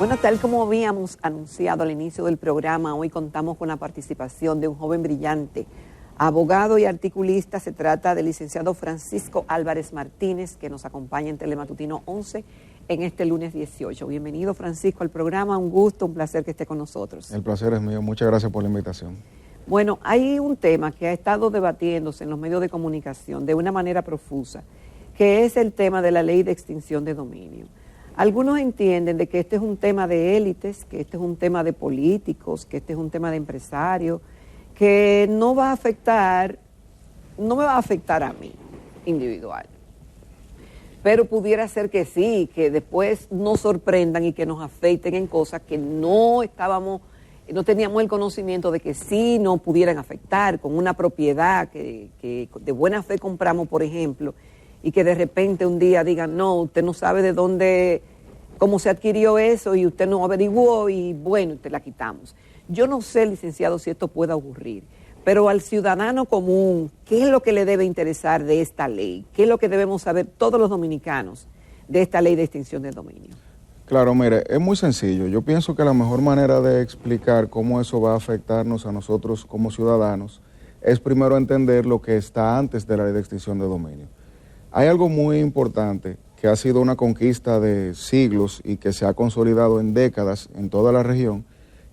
Bueno, tal como habíamos anunciado al inicio del programa, hoy contamos con la participación de un joven brillante, abogado y articulista. Se trata del licenciado Francisco Álvarez Martínez, que nos acompaña en Telematutino 11 en este lunes 18. Bienvenido, Francisco, al programa. Un gusto, un placer que esté con nosotros. El placer es mío. Muchas gracias por la invitación. Bueno, hay un tema que ha estado debatiéndose en los medios de comunicación de una manera profusa, que es el tema de la ley de extinción de dominio. Algunos entienden de que este es un tema de élites, que este es un tema de políticos, que este es un tema de empresarios, que no me va a afectar a mí, individual. Pero pudiera ser que sí, que después nos sorprendan y que nos afecten en cosas que no teníamos el conocimiento de que sí nos pudieran afectar, con una propiedad que de buena fe compramos, por ejemplo, y que de repente un día digan, no, usted no sabe de dónde, cómo se adquirió eso y usted no averiguó y bueno, te la quitamos. Yo no sé, licenciado, si esto pueda ocurrir, pero al ciudadano común, ¿qué es lo que le debe interesar de esta ley? ¿Qué es lo que debemos saber todos los dominicanos de esta ley de extinción del dominio? Claro, mire, es muy sencillo. Yo pienso que la mejor manera de explicar cómo eso va a afectarnos a nosotros como ciudadanos es primero entender lo que está antes de la ley de extinción de dominio. Hay algo muy importante que ha sido una conquista de siglos y que se ha consolidado en décadas en toda la región,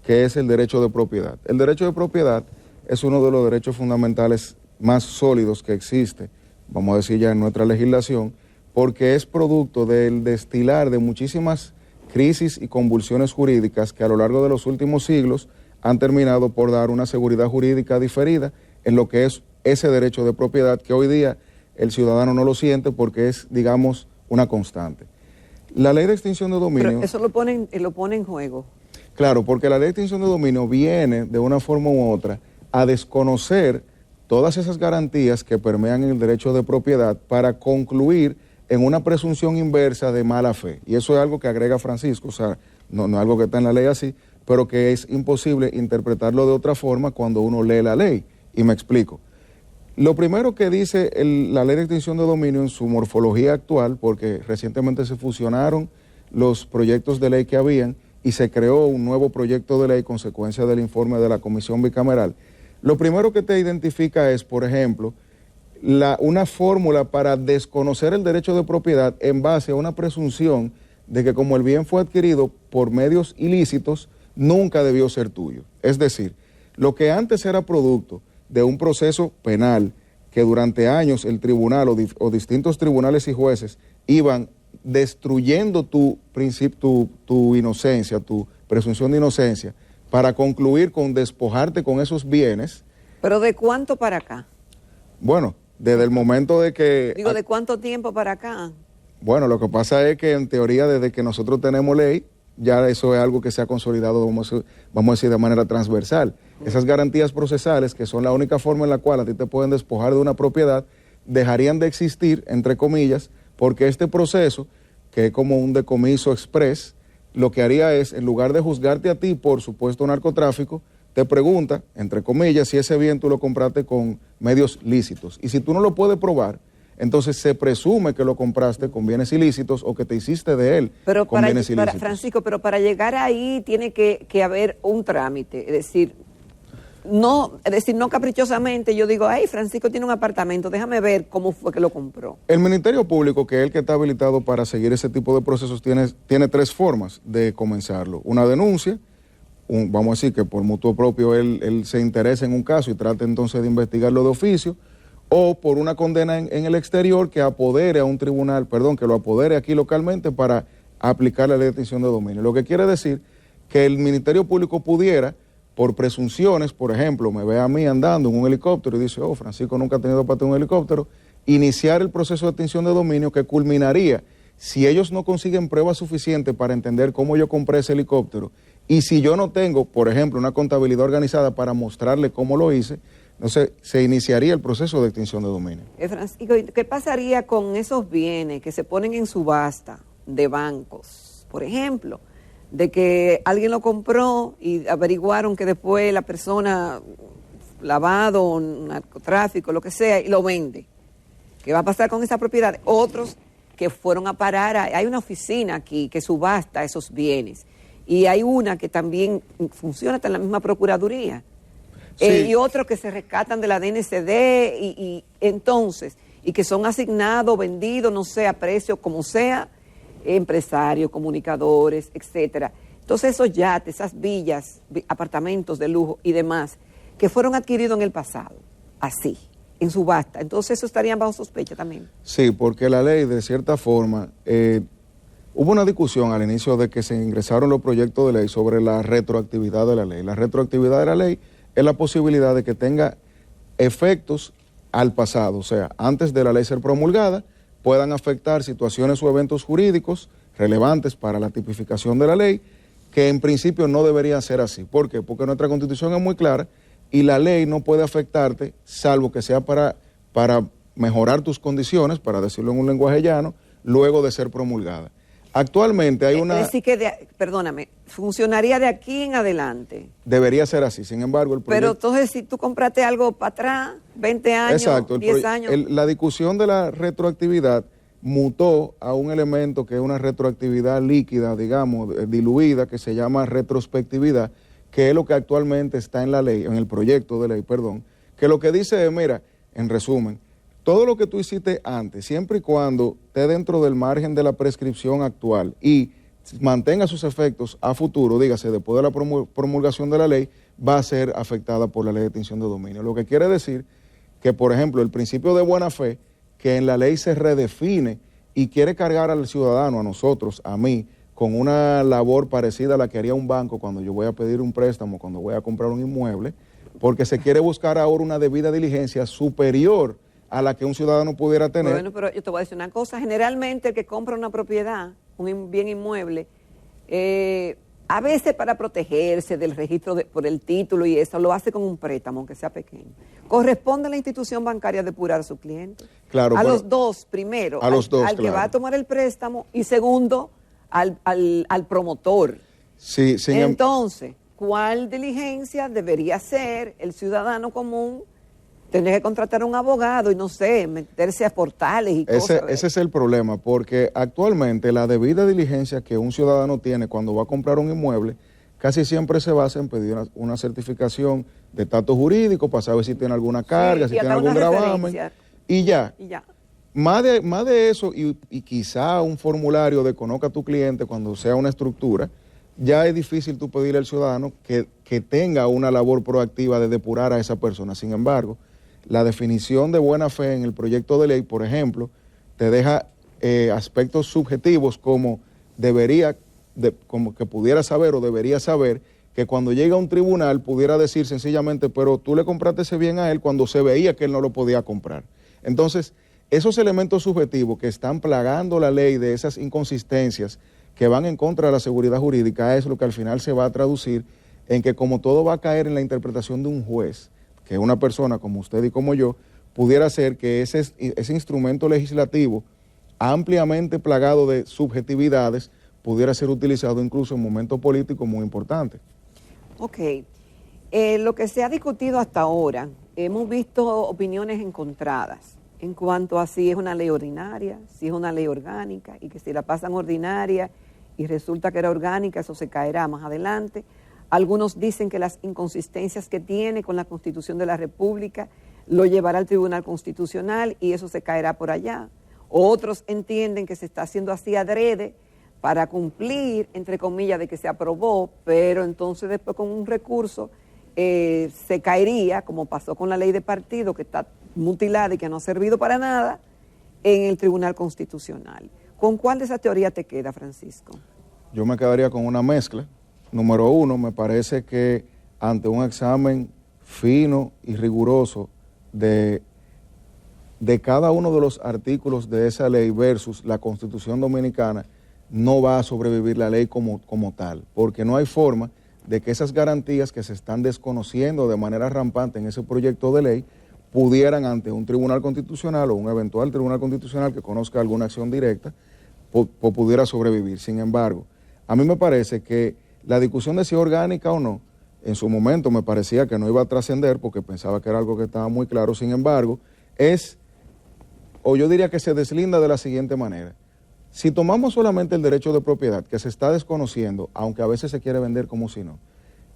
que es el derecho de propiedad. El derecho de propiedad es uno de los derechos fundamentales más sólidos que existe, vamos a decir ya en nuestra legislación, porque es producto del destilar de muchísimas crisis y convulsiones jurídicas que a lo largo de los últimos siglos han terminado por dar una seguridad jurídica diferida en lo que es ese derecho de propiedad que hoy día el ciudadano no lo siente porque es, digamos, una constante. La ley de extinción de dominio... Pero eso lo pone en juego. Claro, porque la ley de extinción de dominio viene de una forma u otra a desconocer todas esas garantías que permean el derecho de propiedad para concluir en una presunción inversa de mala fe. Y eso es algo que agrega Francisco, o sea, no es algo que está en la ley así, pero que es imposible interpretarlo de otra forma cuando uno lee la ley. Y me explico. Lo primero que dice la ley de extinción de dominio en su morfología actual, porque recientemente se fusionaron los proyectos de ley que habían y se creó un nuevo proyecto de ley consecuencia del informe de la Comisión Bicameral. Lo primero que te identifica es, por ejemplo, una fórmula para desconocer el derecho de propiedad en base a una presunción de que como el bien fue adquirido por medios ilícitos, nunca debió ser tuyo. Es decir, lo que antes era producto de un proceso penal que durante años el tribunal o distintos tribunales y jueces iban destruyendo tu inocencia, tu presunción de inocencia, para concluir con despojarte con esos bienes. ¿Pero de cuánto para acá? Bueno, desde el momento de que... Digo, ¿de cuánto tiempo para acá? Bueno, lo que pasa es que en teoría desde que nosotros tenemos ley, ya eso es algo que se ha consolidado, vamos a decir, de manera transversal. Esas garantías procesales, que son la única forma en la cual a ti te pueden despojar de una propiedad, dejarían de existir, entre comillas, porque este proceso, que es como un decomiso express, lo que haría es, en lugar de juzgarte a ti por supuesto narcotráfico, te pregunta, entre comillas, si ese bien tú lo compraste con medios lícitos. Y si tú no lo puedes probar, entonces se presume que lo compraste con bienes ilícitos o que te hiciste de él con bienes ilícitos. Francisco, pero para llegar ahí tiene que haber un trámite, es decir, no caprichosamente yo digo, ay, Francisco tiene un apartamento, déjame ver cómo fue que lo compró. El Ministerio Público, que es el que está habilitado para seguir ese tipo de procesos, tiene tres formas de comenzarlo. Una denuncia, vamos a decir que por mutuo propio él se interesa en un caso y trata entonces de investigarlo de oficio, o por una condena en el exterior que apodere a un tribunal, que lo apodere aquí localmente para aplicar la ley de extinción de dominio. Lo que quiere decir que el Ministerio Público pudiera, por presunciones, por ejemplo, me ve a mí andando en un helicóptero y dice, Francisco nunca ha tenido para tener un helicóptero, iniciar el proceso de extinción de dominio que culminaría, si ellos no consiguen pruebas suficientes para entender cómo yo compré ese helicóptero, y si yo no tengo, por ejemplo, una contabilidad organizada para mostrarle cómo lo hice, entonces se iniciaría el proceso de extinción de dominio. Francisco, ¿qué pasaría con esos bienes que se ponen en subasta de bancos? Por ejemplo, de que alguien lo compró y averiguaron que después la persona, lavado, narcotráfico, lo que sea, y lo vende. ¿Qué va a pasar con esa propiedad? Otros que fueron a parar, hay una oficina aquí que subasta esos bienes. y hay una que también funciona hasta en la misma Procuraduría. Sí. Y otros que se rescatan de la DNCD y entonces, y que son asignados, vendidos, no sé, a precio, como sea, empresarios, comunicadores, etcétera. Entonces esos yates, esas villas, apartamentos de lujo y demás, que fueron adquiridos en el pasado, así, en subasta, entonces eso estarían bajo sospecha también. Sí, porque la ley, de cierta forma, hubo una discusión al inicio de que se ingresaron los proyectos de ley sobre la retroactividad de la ley. La retroactividad de la ley es la posibilidad de que tenga efectos al pasado, o sea, antes de la ley ser promulgada, puedan afectar situaciones o eventos jurídicos relevantes para la tipificación de la ley, que en principio no debería ser así. ¿Por qué? Porque nuestra Constitución es muy clara y la ley no puede afectarte, salvo que sea para mejorar tus condiciones, para decirlo en un lenguaje llano, luego de ser promulgada. Actualmente hay una... Es decir que, perdóname, funcionaría de aquí en adelante. Debería ser así, sin embargo el proyecto... Pero entonces si tú compraste algo para atrás, 20 años, exacto, 10 años... la discusión de la retroactividad mutó a un elemento que es una retroactividad líquida, digamos, diluida, que se llama retrospectividad, que es lo que actualmente está en la ley, en el proyecto de ley, perdón, que lo que dice es, mira, en resumen, todo lo que tú hiciste antes, siempre y cuando esté dentro del margen de la prescripción actual y mantenga sus efectos a futuro, dígase, después de la promulgación de la ley, va a ser afectada por la ley de extinción de dominio. Lo que quiere decir que, por ejemplo, el principio de buena fe, que en la ley se redefine y quiere cargar al ciudadano, a nosotros, a mí, con una labor parecida a la que haría un banco cuando yo voy a pedir un préstamo, cuando voy a comprar un inmueble, porque se quiere buscar ahora una debida diligencia superior a la que un ciudadano pudiera tener. Bueno, pero yo te voy a decir una cosa, generalmente el que compra una propiedad, un bien inmueble, a veces para protegerse del registro por el título y eso, lo hace con un préstamo, aunque sea pequeño. Corresponde a la institución bancaria depurar a su cliente. Claro, a los dos, primero, al claro, que va a tomar el préstamo y segundo, al promotor. Sí, entonces, ¿cuál diligencia debería hacer el ciudadano común? Tener que contratar a un abogado y no sé, meterse a portales y cosas. Ese es el problema, porque actualmente la debida diligencia que un ciudadano tiene cuando va a comprar un inmueble casi siempre se basa en pedir una certificación de estatus jurídico para saber si tiene alguna carga, si tiene algún gravamen y ya. Más de eso y quizá un formulario de conozca a tu cliente cuando sea una estructura, ya es difícil tú pedirle al ciudadano que tenga una labor proactiva de depurar a esa persona. Sin embargo, la definición de buena fe en el proyecto de ley, por ejemplo, te deja aspectos subjetivos como como que pudiera saber o debería saber que cuando llega a un tribunal pudiera decir sencillamente, pero tú le compraste ese bien a él cuando se veía que él no lo podía comprar. Entonces, esos elementos subjetivos que están plagando la ley de esas inconsistencias que van en contra de la seguridad jurídica es lo que al final se va a traducir en que como todo va a caer en la interpretación de un juez, que una persona como usted y como yo, pudiera ser que ese instrumento legislativo ampliamente plagado de subjetividades pudiera ser utilizado incluso en momentos políticos muy importantes. Ok. Lo que se ha discutido hasta ahora, hemos visto opiniones encontradas en cuanto a si es una ley ordinaria, si es una ley orgánica, y que si la pasan ordinaria y resulta que era orgánica, eso se caerá más adelante. Algunos dicen que las inconsistencias que tiene con la Constitución de la República lo llevará al Tribunal Constitucional y eso se caerá por allá. Otros entienden que se está haciendo así adrede para cumplir, entre comillas, de que se aprobó, pero entonces después con un recurso se caería, como pasó con la ley de partido, que está mutilada y que no ha servido para nada, en el Tribunal Constitucional. ¿Con cuál de esas teorías te queda, Francisco? Yo me quedaría con una mezcla. Número uno, me parece que ante un examen fino y riguroso de cada uno de los artículos de esa ley versus la Constitución Dominicana, no va a sobrevivir la ley como tal, porque no hay forma de que esas garantías que se están desconociendo de manera rampante en ese proyecto de ley pudieran ante un tribunal constitucional o un eventual tribunal constitucional que conozca alguna acción directa, pudiera sobrevivir. Sin embargo, a mí me parece que la discusión de si es orgánica o no, en su momento me parecía que no iba a trascender porque pensaba que era algo que estaba muy claro. Sin embargo, yo diría que se deslinda de la siguiente manera. Si tomamos solamente el derecho de propiedad, que se está desconociendo, aunque a veces se quiere vender como si no,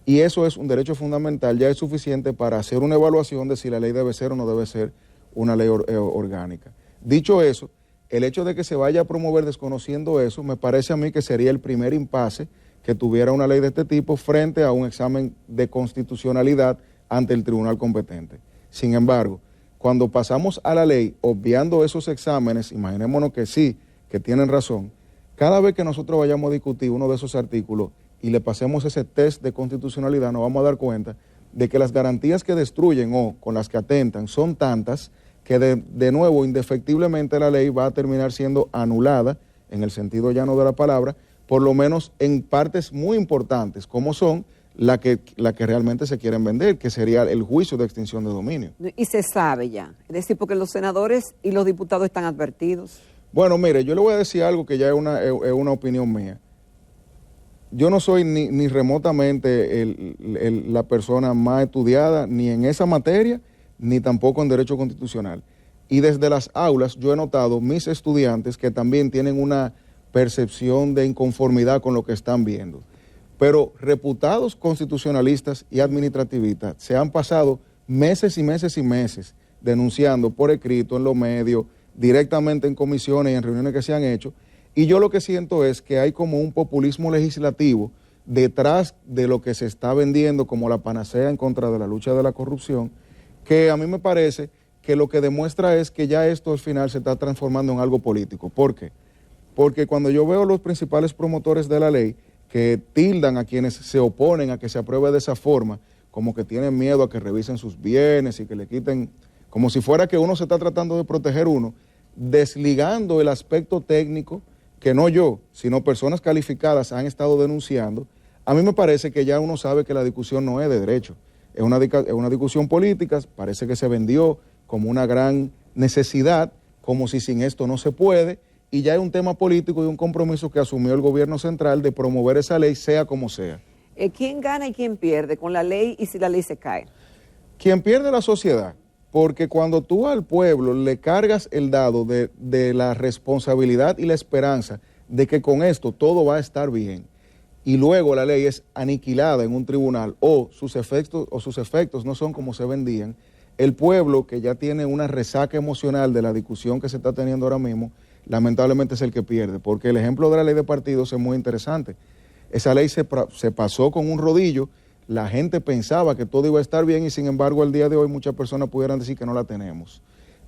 y eso es un derecho fundamental, ya es suficiente para hacer una evaluación de si la ley debe ser o no debe ser una ley orgánica. Dicho eso, el hecho de que se vaya a promover desconociendo eso, me parece a mí que sería el primer impasse que tuviera una ley de este tipo frente a un examen de constitucionalidad ante el tribunal competente. Sin embargo, cuando pasamos a la ley, obviando esos exámenes, imaginémonos que sí, que tienen razón, cada vez que nosotros vayamos a discutir uno de esos artículos y le pasemos ese test de constitucionalidad, nos vamos a dar cuenta de que las garantías que destruyen o con las que atentan son tantas que de nuevo, indefectiblemente, la ley va a terminar siendo anulada, en el sentido llano de la palabra, por lo menos en partes muy importantes, como son la que realmente se quieren vender, que sería el juicio de extinción de dominio. Y se sabe ya, es decir, porque los senadores y los diputados están advertidos. Bueno, mire, yo le voy a decir algo que ya es una opinión mía. Yo no soy ni remotamente la persona más estudiada ni en esa materia, ni tampoco en derecho constitucional. Y desde las aulas yo he notado mis estudiantes que también tienen una percepción de inconformidad con lo que están viendo. Pero reputados constitucionalistas y administrativistas se han pasado meses y meses y meses denunciando por escrito en los medios, directamente en comisiones y en reuniones que se han hecho, y yo lo que siento es que hay como un populismo legislativo detrás de lo que se está vendiendo como la panacea en contra de la lucha de la corrupción, que a mí me parece que lo que demuestra es que ya esto al final se está transformando en algo político. ¿Por qué? Porque cuando yo veo los principales promotores de la ley que tildan a quienes se oponen a que se apruebe de esa forma, como que tienen miedo a que revisen sus bienes y que le quiten, como si fuera que uno se está tratando de proteger uno, desligando el aspecto técnico que no yo, sino personas calificadas han estado denunciando, a mí me parece que ya uno sabe que la discusión no es de derecho, es una discusión política, parece que se vendió como una gran necesidad, como si sin esto no se puede, y ya es un tema político y un compromiso que asumió el gobierno central de promover esa ley, sea como sea. ¿Quién gana y quién pierde con la ley y si la ley se cae? Quien pierde la sociedad, porque cuando tú al pueblo le cargas el dado de la responsabilidad y la esperanza de que con esto todo va a estar bien, y luego la ley es aniquilada en un tribunal o sus efectos no son como se vendían, el pueblo que ya tiene una resaca emocional de la discusión que se está teniendo ahora mismo, lamentablemente es el que pierde, porque el ejemplo de la ley de partidos es muy interesante. Esa ley se pasó con un rodillo, la gente pensaba que todo iba a estar bien y sin embargo al día de hoy muchas personas pudieran decir que no la tenemos.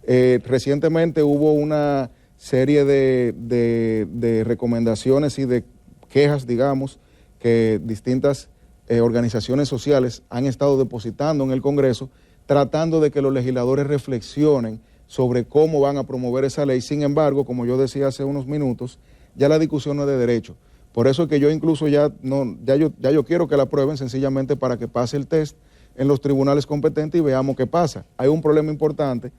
Recientemente hubo una serie de recomendaciones y de quejas, digamos, que distintas organizaciones sociales han estado depositando en el Congreso, tratando de que los legisladores reflexionen sobre cómo van a promover esa ley. Sin embargo, como yo decía hace unos minutos, ya la discusión no es de derecho. Por eso es que yo incluso ya yo quiero que la aprueben sencillamente para que pase el test en los tribunales competentes y veamos qué pasa. Hay un problema importante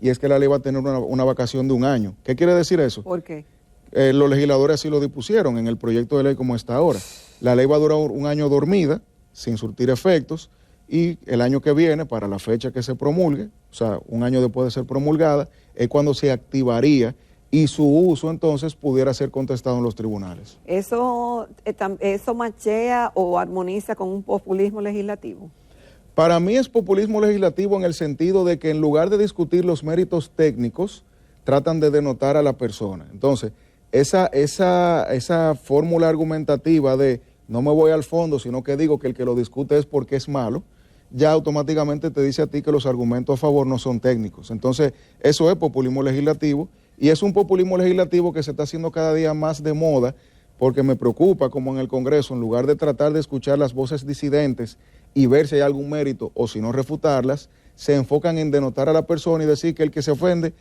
y es que la ley va a tener una vacación de 1 año. ¿Qué quiere decir eso? ¿Por qué? Los legisladores así lo dispusieron en el proyecto de ley como está ahora. La ley va a durar 1 año dormida, sin surtir efectos, y el año que viene, para la fecha que se promulgue, o sea, 1 año después de ser promulgada, es cuando se activaría y su uso entonces pudiera ser contestado en los tribunales. ¿Eso machea o armoniza con un populismo legislativo? Para mí es populismo legislativo en el sentido de que en lugar de discutir los méritos técnicos, tratan de denotar a la persona. Entonces, esa fórmula argumentativa de no me voy al fondo, sino que digo que el que lo discute es porque es malo, ya automáticamente te dice a ti que los argumentos a favor no son técnicos. Entonces, eso es populismo legislativo y es un populismo legislativo que se está haciendo cada día más de moda porque me preocupa como en el Congreso, en lugar de tratar de escuchar las voces disidentes y ver si hay algún mérito o si no refutarlas, se enfocan en denotar a la persona y decir que el que se ofende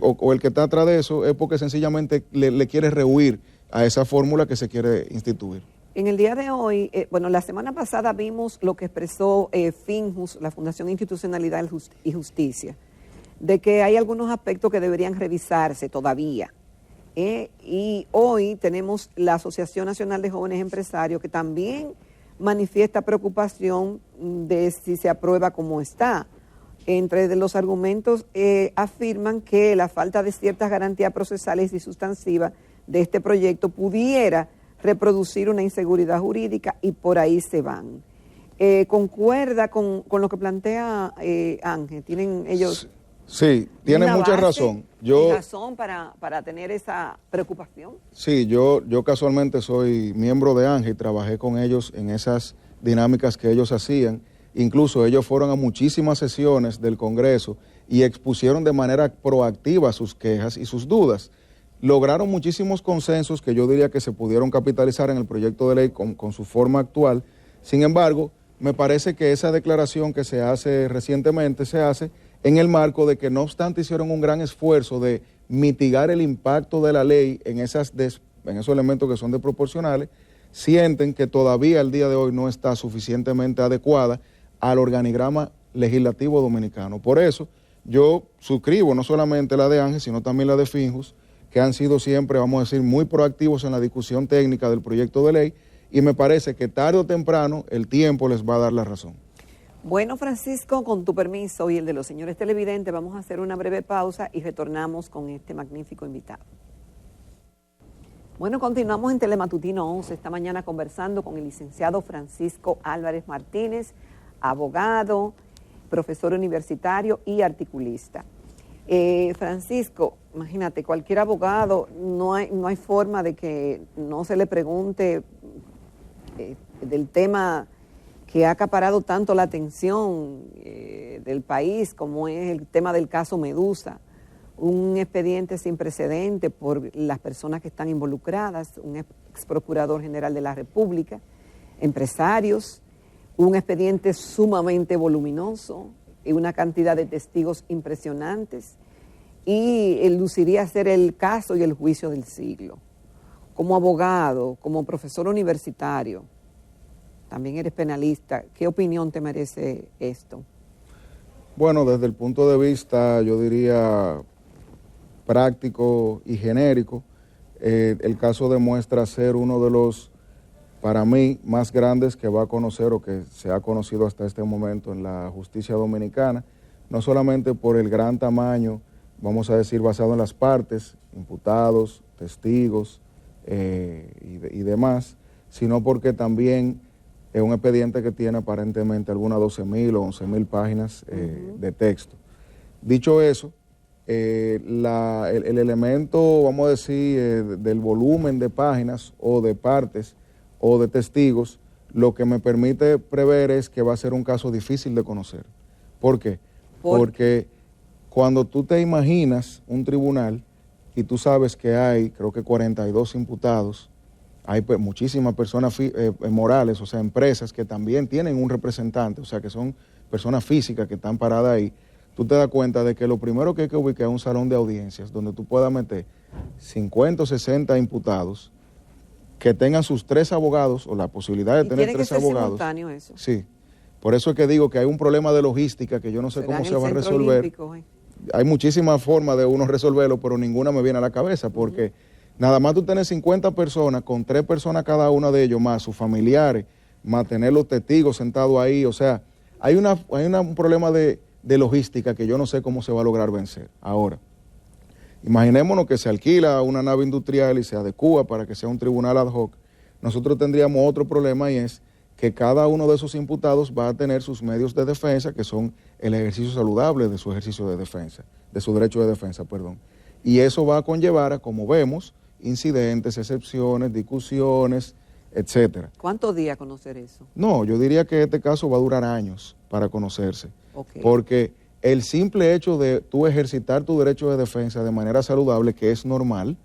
o el que está atrás de eso es porque sencillamente le quiere rehuir a esa fórmula que se quiere instituir. En el día de hoy, la semana pasada vimos lo que expresó FINJUS, la Fundación Institucionalidad y Justicia, de que hay algunos aspectos que deberían revisarse todavía. Y hoy tenemos la Asociación Nacional de Jóvenes Empresarios que también manifiesta preocupación de si se aprueba como está. Entre los argumentos afirman que la falta de ciertas garantías procesales y sustantivas de este proyecto pudiera reproducir una inseguridad jurídica y por ahí se van. ¿Concuerda con lo que plantea Ángel? ¿Tienen ellos Sí, tienen mucha razón. razón para tener esa preocupación? Sí, yo casualmente soy miembro de Ángel y trabajé con ellos en esas dinámicas que ellos hacían. Incluso ellos fueron a muchísimas sesiones del Congreso y expusieron de manera proactiva sus quejas y sus dudas. Lograron muchísimos consensos que yo diría que se pudieron capitalizar en el proyecto de ley con su forma actual. Sin embargo, me parece que esa declaración que se hace recientemente se hace en el marco de que no obstante hicieron un gran esfuerzo de mitigar el impacto de la ley en esos elementos que son desproporcionales, sienten que todavía al día de hoy no está suficientemente adecuada al organigrama legislativo dominicano. Por eso yo suscribo no solamente la de Ángel, sino también la de Finjus, que han sido siempre, vamos a decir, muy proactivos en la discusión técnica del proyecto de ley, y me parece que tarde o temprano el tiempo les va a dar la razón. Bueno, Francisco, con tu permiso y el de los señores televidentes, vamos a hacer una breve pausa y retornamos con este magnífico invitado. Bueno, continuamos en Telematutino 11, esta mañana conversando con el licenciado Francisco Álvarez Martínez, abogado, profesor universitario y articulista. Francisco, imagínate, cualquier abogado, no hay forma de que no se le pregunte del tema que ha acaparado tanto la atención del país, como es el tema del caso Medusa, un expediente sin precedente por las personas que están involucradas, un ex procurador general de la República, empresarios, un expediente sumamente voluminoso y una cantidad de testigos impresionantes, y luciría ser el caso y el juicio del siglo. Como abogado, como profesor universitario, también eres penalista, ¿qué opinión te merece esto? Bueno, desde el punto de vista, yo diría, práctico y genérico, el caso demuestra ser uno de los, para mí, más grandes que va a conocer o que se ha conocido hasta este momento en la justicia dominicana, no solamente por el gran tamaño, vamos a decir, basado en las partes, imputados, testigos y demás, sino porque también es un expediente que tiene aparentemente algunas 12.000 o 11.000 páginas de texto. Dicho eso, el elemento, vamos a decir, del volumen de páginas o de partes o de testigos, lo que me permite prever es que va a ser un caso difícil de conocer. ¿Por qué? Porque cuando tú te imaginas un tribunal y tú sabes que hay, creo que 42 imputados, hay pues muchísimas personas morales, o sea, empresas que también tienen un representante, o sea, que son personas físicas que están paradas ahí, tú te das cuenta de que lo primero que hay que ubicar es un salón de audiencias donde tú puedas meter 50 o 60 imputados que tengan sus 3 abogados o la posibilidad de tener 3 abogados. ¿Tiene que ser simultáneo eso? Sí. Por eso es que digo que hay un problema de logística que yo no sé cómo se va a resolver. Olímpico, Hay muchísimas formas de uno resolverlo, pero ninguna me viene a la cabeza porque nada más tú tienes 50 personas con 3 personas cada una de ellos, más sus familiares, más tener los testigos sentados ahí. O sea, hay un problema de logística que yo no sé cómo se va a lograr vencer. Ahora, imaginémonos que se alquila una nave industrial y se adecúa para que sea un tribunal ad hoc. Nosotros tendríamos otro problema y es que cada uno de esos imputados va a tener sus medios de defensa, que son el ejercicio saludable de su ejercicio de defensa, de su derecho de defensa, perdón. Y eso va a conllevar a, como vemos, incidentes, excepciones, discusiones, etcétera. ¿Cuántos días conocer eso? No, yo diría que este caso va a durar años para conocerse. Okay. Porque el simple hecho de tú ejercitar tu derecho de defensa de manera saludable, que es normal,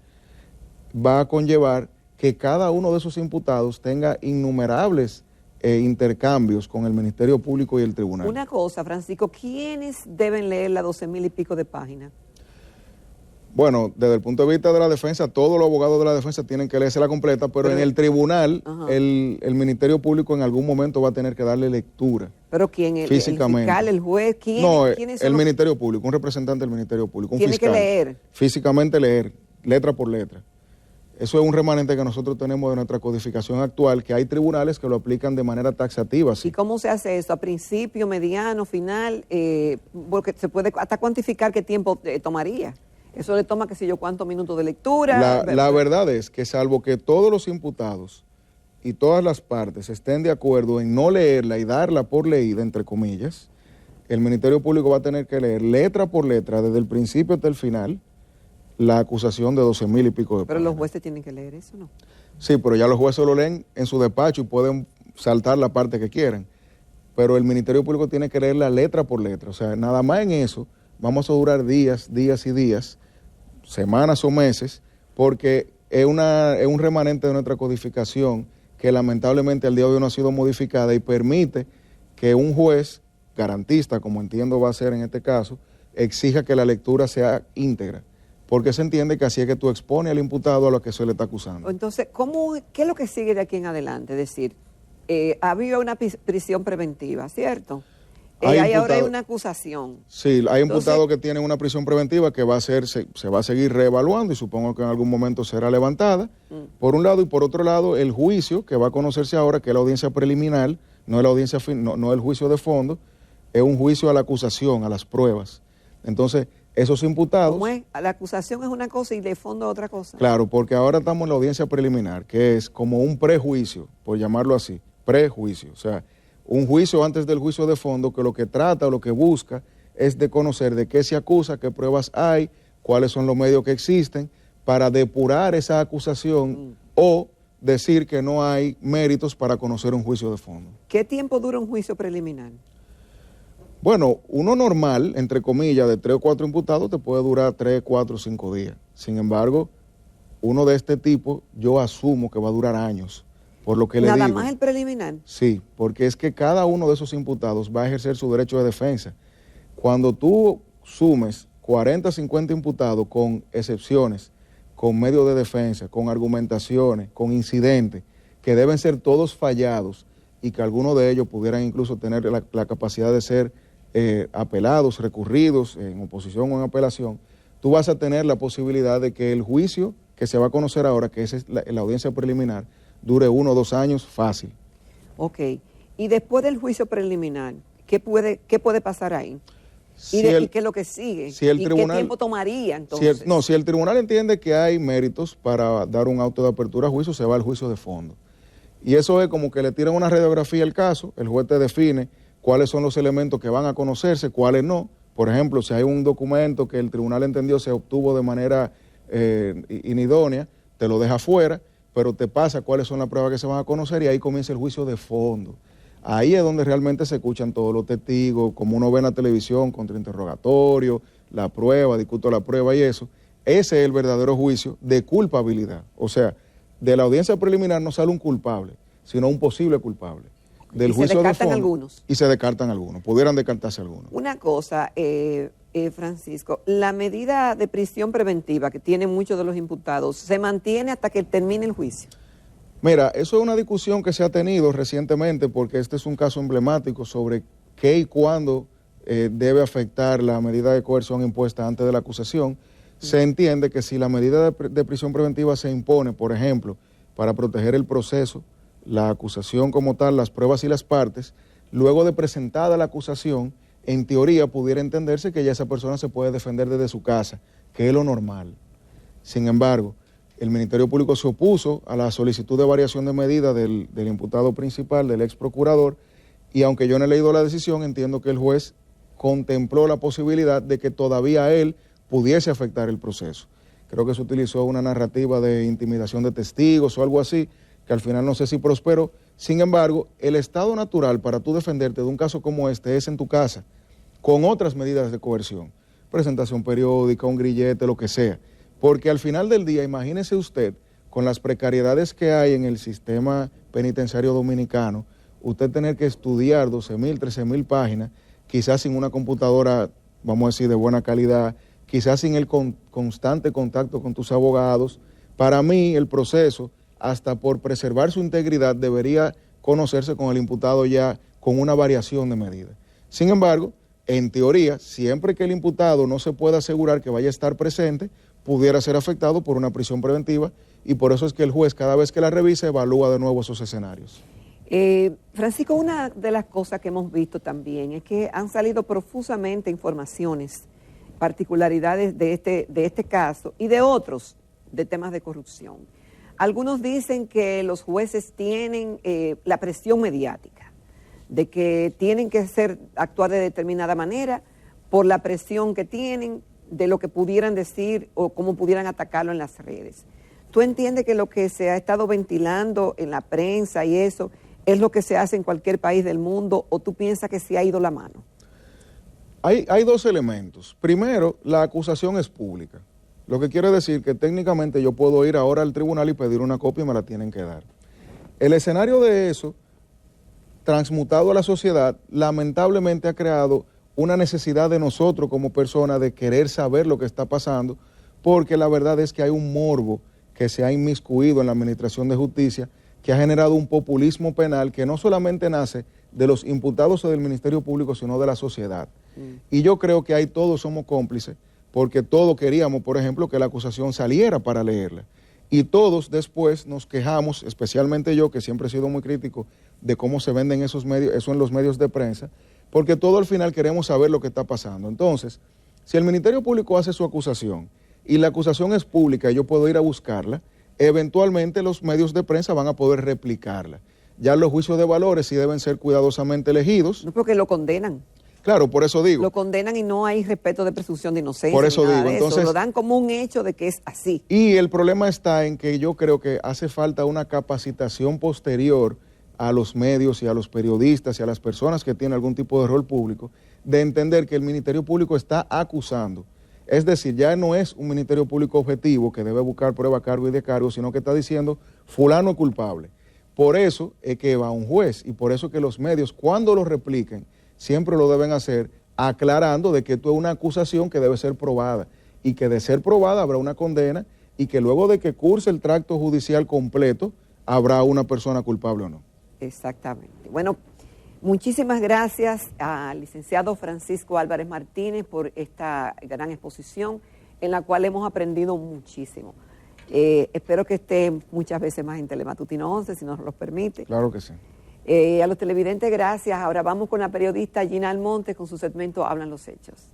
va a conllevar que cada uno de esos imputados tenga innumerables intercambios con el Ministerio Público y el Tribunal. Una cosa, Francisco, ¿quiénes deben leer las 12.000 y pico de páginas? Bueno, desde el punto de vista de la defensa, todos los abogados de la defensa tienen que leerse la completa, pero en el tribunal, el Ministerio Público en algún momento va a tener que darle lectura. ¿Pero quién? ¿El fiscal, el juez? ¿Quiénes son el Ministerio Público, un representante del Ministerio Público, un tiene fiscal. Tiene que leer. Físicamente leer, letra por letra. Eso es un remanente que nosotros tenemos de nuestra codificación actual, que hay tribunales que lo aplican de manera taxativa. ¿Sí? ¿Y cómo se hace eso? ¿A principio, mediano, final? Porque se puede hasta cuantificar qué tiempo tomaría Eso le toma, qué sé yo, cuántos minutos de lectura. La verdad es que salvo que todos los imputados y todas las partes estén de acuerdo en no leerla y darla por leída, entre comillas, el Ministerio Público va a tener que leer letra por letra, desde el principio hasta el final, la acusación de 12,000 y pico de Pero páginas. los jueces tienen que leer eso, ¿no? Sí, pero ya los jueces lo leen en su despacho y pueden saltar la parte que quieran. Pero el Ministerio Público tiene que leer la letra por letra. O sea, nada más en eso vamos a durar días y días, semanas o meses, porque es un remanente de nuestra codificación que lamentablemente al día de hoy no ha sido modificada y permite que un juez garantista, como entiendo va a ser en este caso, exija que la lectura sea íntegra, porque se entiende que así es que tú expones al imputado a lo que se le está acusando. Entonces, ¿qué es lo que sigue de aquí en adelante? Es decir, ha habido una prisión preventiva, ¿cierto? Ahora hay una acusación. Sí, hay imputados que tienen una prisión preventiva que se va a seguir reevaluando y supongo que en algún momento será levantada, por un lado, y por otro lado, el juicio que va a conocerse ahora, que es la audiencia preliminar, no es la audiencia no el juicio de fondo, es un juicio a la acusación, a las pruebas. Entonces, esos imputados... ¿Cómo es? La acusación es una cosa y de fondo otra cosa. Claro, porque ahora estamos en la audiencia preliminar, que es como un prejuicio, por llamarlo así, prejuicio. O sea, un juicio antes del juicio de fondo que lo que trata o lo que busca es de conocer de qué se acusa, qué pruebas hay, cuáles son los medios que existen para depurar esa acusación o decir que no hay méritos para conocer un juicio de fondo. ¿Qué tiempo dura un juicio preliminar? Bueno, uno normal, entre comillas, de 3 o 4 imputados te puede durar 3, 4, 5 días. Sin embargo, uno de este tipo yo asumo que va a durar años. Por lo que le digo. ¿Nada más el preliminar? Sí, porque es que cada uno de esos imputados va a ejercer su derecho de defensa. Cuando tú sumes 40, 50 imputados con excepciones, con medios de defensa, con argumentaciones, con incidentes, que deben ser todos fallados y que algunos de ellos pudieran incluso tener la capacidad de ser apelados, recurridos en oposición o en apelación, tú vas a tener la posibilidad de que el juicio que se va a conocer ahora, que es la audiencia preliminar, dure 1 o 2 años fácil. Ok. Y después del juicio preliminar, ¿qué puede pasar ahí? ¿Y qué es lo que sigue? Si el ¿Y tribunal, qué tiempo tomaría entonces? Si el tribunal entiende que hay méritos para dar un auto de apertura a juicio, se va al juicio de fondo. Y eso es como que le tiran una radiografía al caso, el juez te define cuáles son los elementos que van a conocerse, cuáles no. Por ejemplo, si hay un documento que el tribunal entendió se obtuvo de manera inidónea, te lo deja fuera, pero te pasa cuáles son las pruebas que se van a conocer y ahí comienza el juicio de fondo. Ahí es donde realmente se escuchan todos los testigos, como uno ve en la televisión, contrainterrogatorio, la prueba, discuto la prueba y eso. Ese es el verdadero juicio de culpabilidad. O sea, de la audiencia preliminar no sale un culpable, sino un posible culpable. Del juicio de fondo, se descartan algunos. Y se descartan algunos, pudieran descartarse algunos. Una cosa, Francisco, la medida de prisión preventiva que tienen muchos de los imputados, ¿se mantiene hasta que termine el juicio? Mira, eso es una discusión que se ha tenido recientemente porque este es un caso emblemático sobre qué y cuándo debe afectar la medida de coerción impuesta antes de la acusación. Se entiende que si la medida de prisión preventiva se impone, por ejemplo, para proteger el proceso, la acusación como tal, las pruebas y las partes, luego de presentada la acusación, en teoría pudiera entenderse que ya esa persona se puede defender desde su casa, que es lo normal. Sin embargo, el Ministerio Público se opuso a la solicitud de variación de medida del imputado principal, del ex procurador, y aunque yo no he leído la decisión, entiendo que el juez contempló la posibilidad de que todavía él pudiese afectar el proceso. Creo que se utilizó una narrativa de intimidación de testigos o algo así, que al final no sé si prosperó. Sin embargo, el estado natural para tú defenderte de un caso como este es en tu casa, con otras medidas de coerción, presentación periódica, un grillete, lo que sea. Porque al final del día, imagínese usted, con las precariedades que hay en el sistema penitenciario dominicano, usted tener que estudiar 12,000, 13,000 páginas, quizás sin una computadora, vamos a decir, de buena calidad, quizás sin el constante contacto con tus abogados. Para mí, el proceso, hasta por preservar su integridad, debería conocerse con el imputado ya con una variación de medida. Sin embargo, en teoría, siempre que el imputado no se pueda asegurar que vaya a estar presente, pudiera ser afectado por una prisión preventiva y por eso es que el juez cada vez que la revisa evalúa de nuevo esos escenarios. Francisco, una de las cosas que hemos visto también es que han salido profusamente informaciones particularidades de este caso y de otros, de temas de corrupción. Algunos dicen que los jueces tienen la presión mediática, de que tienen que actuar de determinada manera por la presión que tienen de lo que pudieran decir o cómo pudieran atacarlo en las redes. ¿Tú entiendes que lo que se ha estado ventilando en la prensa y eso es lo que se hace en cualquier país del mundo, o tú piensas que se ha ido la mano? Hay dos elementos. Primero, la acusación es pública, lo que quiere decir que técnicamente yo puedo ir ahora al tribunal y pedir una copia y me la tienen que dar. El escenario de eso, transmutado a la sociedad, lamentablemente ha creado una necesidad de nosotros como personas de querer saber lo que está pasando, porque la verdad es que hay un morbo que se ha inmiscuido en la administración de justicia, que ha generado un populismo penal que no solamente nace de los imputados o del Ministerio Público, sino de la sociedad. Y yo creo que ahí todos somos cómplices, porque todos queríamos, por ejemplo, que la acusación saliera para leerla. Y todos después nos quejamos, especialmente yo, que siempre he sido muy crítico de cómo se venden esos medios, eso en los medios de prensa, porque todo al final queremos saber lo que está pasando. Entonces, si el Ministerio Público hace su acusación y la acusación es pública y yo puedo ir a buscarla, eventualmente los medios de prensa van a poder replicarla. Ya los juicios de valores sí deben ser cuidadosamente elegidos. No, porque lo condenan. Claro, por eso digo. Lo condenan y no hay respeto de presunción de inocencia. Por eso digo, entonces lo dan como un hecho de que es así. Y el problema está en que yo creo que hace falta una capacitación posterior a los medios y a los periodistas y a las personas que tienen algún tipo de rol público, de entender que el Ministerio Público está acusando. Es decir, ya no es un Ministerio Público objetivo que debe buscar prueba, cargo y descargo, sino que está diciendo fulano es culpable. Por eso es que va a un juez y por eso es que los medios, cuando lo repliquen, siempre lo deben hacer aclarando de que esto es una acusación que debe ser probada y que de ser probada habrá una condena y que luego de que curse el tracto judicial completo habrá una persona culpable o no. Exactamente. Bueno, muchísimas gracias al licenciado Francisco Álvarez Martínez por esta gran exposición en la cual hemos aprendido muchísimo. Espero que esté muchas veces más en Telematutino 11, si nos lo permite. Claro que sí. A los televidentes, gracias. Ahora vamos con la periodista Gina Almonte con su segmento Hablan los Hechos.